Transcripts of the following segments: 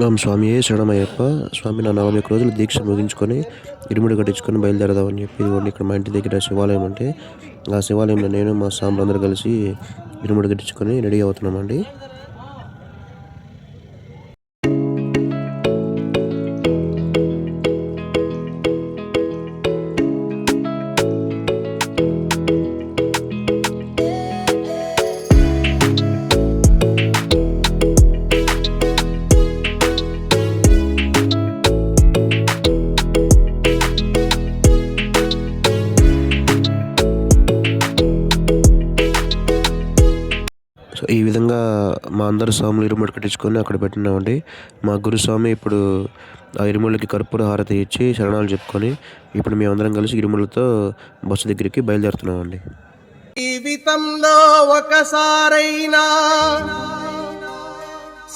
ఓం స్వామియే శరణమయ్యప్ప. స్వామి నా 41 రోజులు దీక్ష ముగించుకొని ఇరుముడి కట్టించుకొని బయలుదేరదామని చెప్పి ఇదిగోండి ఇక్కడ మా ఇంటి దగ్గర శివాలయం ఉంటే ఆ శివాలయంలో నేను మా సాంబులందరూ కలిసి ఇరుముడి కట్టించుకొని రెడీ అవుతున్నామండి. సో ఈ విధంగా మా అందరు స్వాములు ఇరుముడి కట్టించుకొని అక్కడ పెట్టినామండి. మా గురుస్వామి ఇప్పుడు ఆ ఇరుములకి కర్పూర హారతి ఇచ్చి శరణాలు చెప్పుకొని ఇప్పుడు మేమందరం కలిసి ఇరుములతో బస్సు దగ్గరికి బయలుదేరుతున్నామండి. జీవితంలో ఒకసారైనా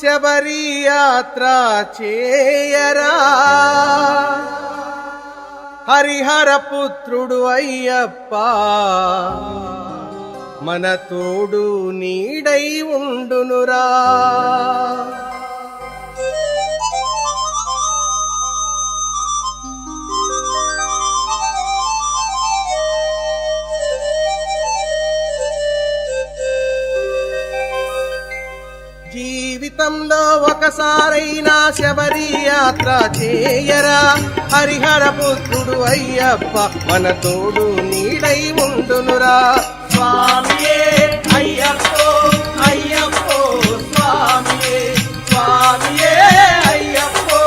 శబరి యాత్ర చేయరా, హరిహర పుత్రుడు అయ్యప్ప మన తోడు నీడై ఉండునురా. జీవితంలో ఒకసారైనా శబరి యాత్ర చేయరా, హరిహర పుత్రుడు అయ్యప్ప మన తోడు నీడై ఉండునురా. స్వామియే అయ్యప్పో అయ్యప్పో స్వామియే, స్వామియే అయ్యప్పో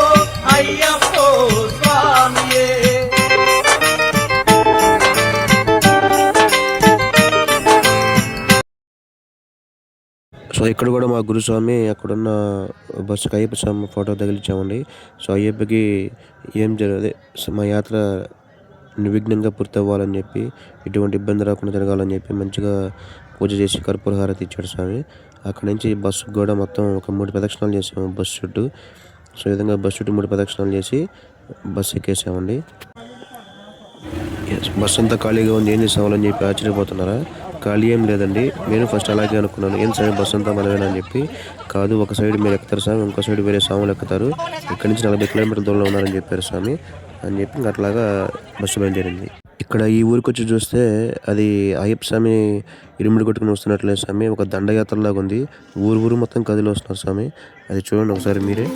అయ్యప్పో స్వామియే. సో ఇక్కడ కూడా మా గురుస్వామి అక్కడున్న బస్సుకి అయ్యప్ప స్వామి ఫోటో తగిలించామండి. సో అయ్యప్పకి ఏం జరగదే మా యాత్ర నిర్విఘ్నంగా పూర్తి అవ్వాలని చెప్పి, ఎటువంటి ఇబ్బంది రాకుండా జరగాలని చెప్పి మంచిగా పూజ చేసి కర్పూర హారతి ఇచ్చాడు స్వామి. అక్కడి నుంచి బస్సుకు కూడా మొత్తం ఒక 3 ప్రదక్షిణాలు చేసాము బస్సు చుట్టూ. సో ఈ విధంగా బస్సు చుట్టూ 3 ప్రదక్షిణాలు చేసి బస్సు ఎక్కేసామండి. బస్సు అంతా ఖాళీగా ఉంది, ఏం చేసామని చెప్పి ఆశ్చర్యపోతున్నారా? ఖాళీ ఏం లేదండి. నేను ఫస్ట్ అలాగే అనుకున్నాను, ఏం స్వామి బస్సు అంతా మనమేనా అని చెప్పి. కాదు, ఒక సైడ్ మీరు ఎక్కుతారు స్వామి, ఇంకో సైడ్ వేరే స్వాములు ఎక్కుతారు, ఇక్కడి నుంచి 40 కిలోమీటర్ల దూరంలో ఉన్నారని చెప్పారు స్వామి అని చెప్పి అట్లాగా బస్సు బయలుదేరింది. ఇక్కడ ఈ ఊరికి వచ్చి చూస్తే అది అయ్యప్ప స్వామి ఇరుముడి కొట్టుకుని వస్తున్నట్లే స్వామి, ఒక దండయాత్రలాగా ఉంది. ఊరు మొత్తం కదిలి వస్తున్నారు స్వామి, అది చూడండి ఒకసారి మీరే.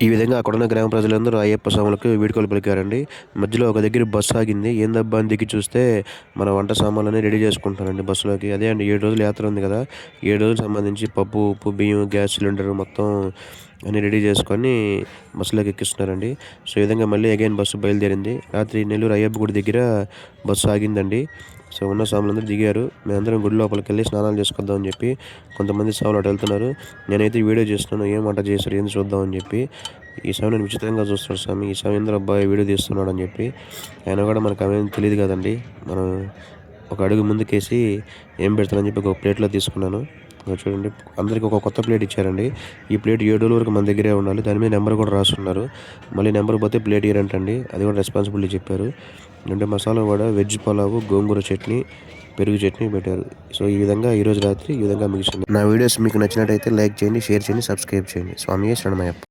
ఈ విధంగా అక్కడున్న గ్రామ ప్రజలందరూ అయ్యప్ప స్వాములకు వీడ్కోలు పలికారండి. మధ్యలో ఒక దగ్గర బస్సు ఆగింది. ఏందబ్బా అని దిగి చూస్తే మన వంట సామాన్లన్నీ రెడీ చేసుకుంటారండి బస్సులోకి. అదే అండి 7 రోజులు యాత్ర ఉంది కదా, 7 రోజులకు సంబంధించి పప్పు, ఉప్పు, బియ్యం, గ్యాస్ సిలిండర్ మొత్తం అన్నీ రెడీ చేసుకొని బస్సులోకి ఎక్కిస్తున్నారండి. సో ఈ విధంగా మళ్ళీ అగైన్ బస్సు బయలుదేరింది. రాత్రి నెల్లూరు అయ్యప్ప గుడి దగ్గర బస్సు ఆగిందండి. సో ఉన్న స్వాములందరూ దిగారు. మేమందరం గుడి లోపలికి వెళ్ళి స్నానాలు చేసుకొద్దామని చెప్పి కొంతమంది స్వాములు అటు వెళ్తున్నారు. నేనైతే వీడియో చేస్తున్నాను, ఏం వంట చేస్తారు ఏంది చూద్దామని చెప్పి. ఈ స్వామి నేను విచిత్రంగా చూస్తాడు స్వామి, ఈ స్వామి ఇంద్ర అబ్బాయి వీడియో తీస్తున్నాడు అని చెప్పి. అయినా కూడా మనకు అవేం తెలియదు కదండి. మనం ఒక అడుగు ముందుకేసి ఏం పెడతానని చెప్పి ఒక ప్లేట్లో తీసుకున్నాను. చూడండి, అందరికి ఒక కొత్త ప్లేట్ ఇచ్చారండి. ఈ ప్లేట్ 7 రోజుల వరకు మన దగ్గరే ఉండాలి, దాని మీద నెంబర్ కూడా రాస్తున్నారు. మళ్ళీ నెంబర్ పోతే ప్లేట్ ఇయ్యరంటండి, అది కూడా రెస్పాన్సిబిలిటీ చెప్పారు. అంటే మసాలా కూడా వెజ్ పలావు, గోంగూర చట్నీ, పెరుగు చట్నీ పెట్టారు. సో ఈ విధంగా ఈరోజు రాత్రి ఈ విధంగా ముగిసింది. నా వీడియోస్ మీకు నచ్చినట్టయితే లైక్ చేయండి, షేర్ చేయండి, సబ్స్క్రైబ్ చేయండి. స్వామియే శరణమయ్యప్ప.